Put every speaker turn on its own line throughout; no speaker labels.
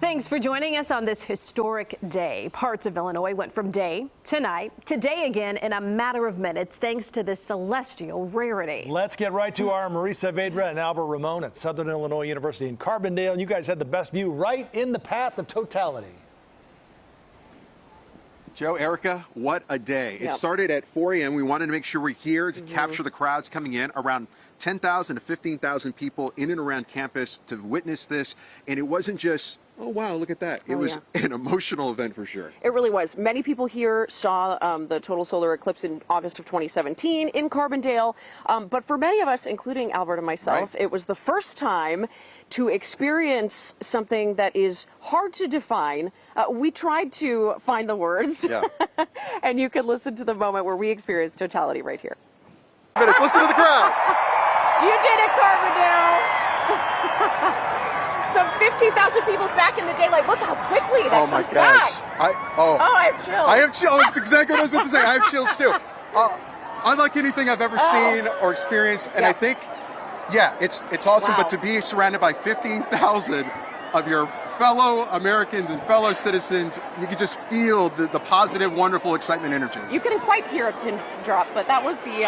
Thanks for joining us on this historic day. Parts of Illinois went from day to night to day again in a matter of minutes thanks to this celestial rarity.
Let's get right to our Marie Saavedra and Albert Ramon at Southern Illinois University in Carbondale. You guys had the best view right in the path of totality.
Joe, Erica, what a day. It started at 4 a.m. We wanted to make sure we're here to capture the crowds coming in. Around 10,000 to 15,000 people in and around campus to witness this. And it wasn't just, oh, wow, look at that. It was an emotional event for sure.
It really was. Many people here saw the total solar eclipse in August of 2017 in Carbondale. But for many of us, including Albert and myself, it was the first time to experience something that is hard to define. We tried to find the words, and you can listen to the moment where we experienced totality right here.
Listen to the crowd.
You did it, Carbondale. Some 15,000 people back in the daylight. Look how quickly that
comes
gosh.
Back.
I have chills.
I have chills. That's exactly what I was going to say. I have chills too. Unlike anything I've ever seen or experienced, and I think, it's awesome. But to be surrounded by 15,000 of your fellow Americans and fellow citizens, you could just feel the positive, wonderful excitement energy.
You couldn't quite hear a pin drop, but that was the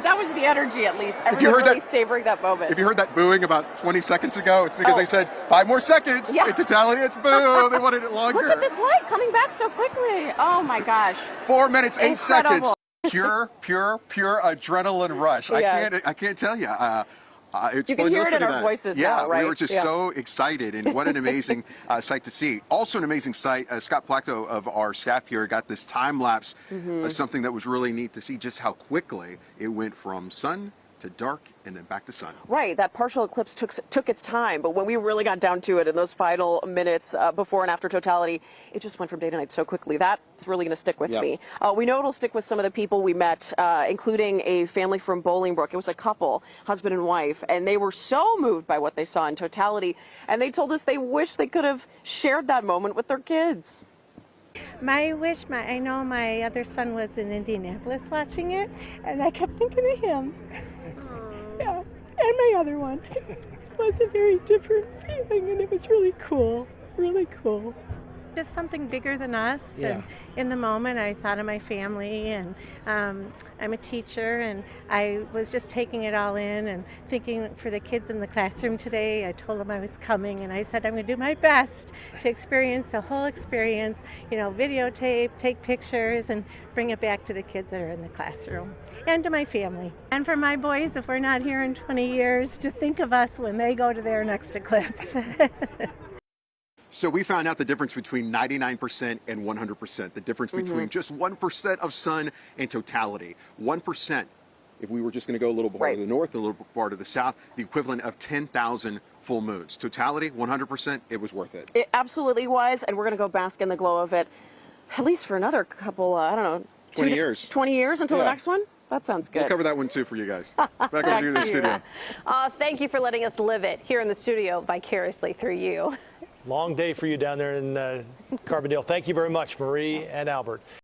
that was the energy at least. Everyone
if you heard
really
that,
savoring that moment.
If you heard that booing about 20 seconds ago, it's because they said 5 more seconds. In totality, it's boo. They wanted it longer.
Look at this light coming back so quickly. Oh my gosh.
4 minutes, 8
Incredible.
seconds. Pure adrenaline rush. I can't tell you. It's
you can hear it in our voices now, right?
We were just so excited, and what an amazing sight to see. Also an amazing sight, Scott Placto of our staff here got this time lapse of something that was really neat to see just how quickly it went from sun to dark and then back to sun.
Right, that partial eclipse took its time, but when we really got down to it in those final minutes before and after totality, it just went from day to night so quickly. That's really going to stick with me. We know it'll stick with some of the people we met, including a family from Bolingbrook. It was a couple, husband and wife, and they were so moved by what they saw in totality, and they told us they wish they could have shared that moment with their kids.
My wish, I know my other son was in Indianapolis watching it, and I kept thinking of him. Yeah, and my other one. It was a very different feeling, and it was really cool, really cool. Just something bigger than us. And in the moment, I thought of my family, and I'm a teacher, and I was just taking it all in and thinking for the kids in the classroom today. I told them I was coming, and I said I'm going to do my best to experience the whole experience, videotape, take pictures, and bring it back to the kids that are in the classroom, and to my family. And for my boys, if we're not here in 20 years, to think of us when they go to their next eclipse.
So we found out the difference between 99% and 100%, the difference between just 1% of sun and totality. 1%, if we were just going to go a little part to the north, a little part to the south, the equivalent of 10,000 full moons. Totality, 100%, it was worth it.
It absolutely was, and we're going to go bask in the glow of it, at least for another couple, I don't know.
20 years.
20 years until the next one? That sounds good.
We'll cover that one too for you guys. Back over to you in the studio.
Thank you for letting us live it here in the studio vicariously through you.
Long day for you down there in Carbondale. Thank you very much, Marie and Albert.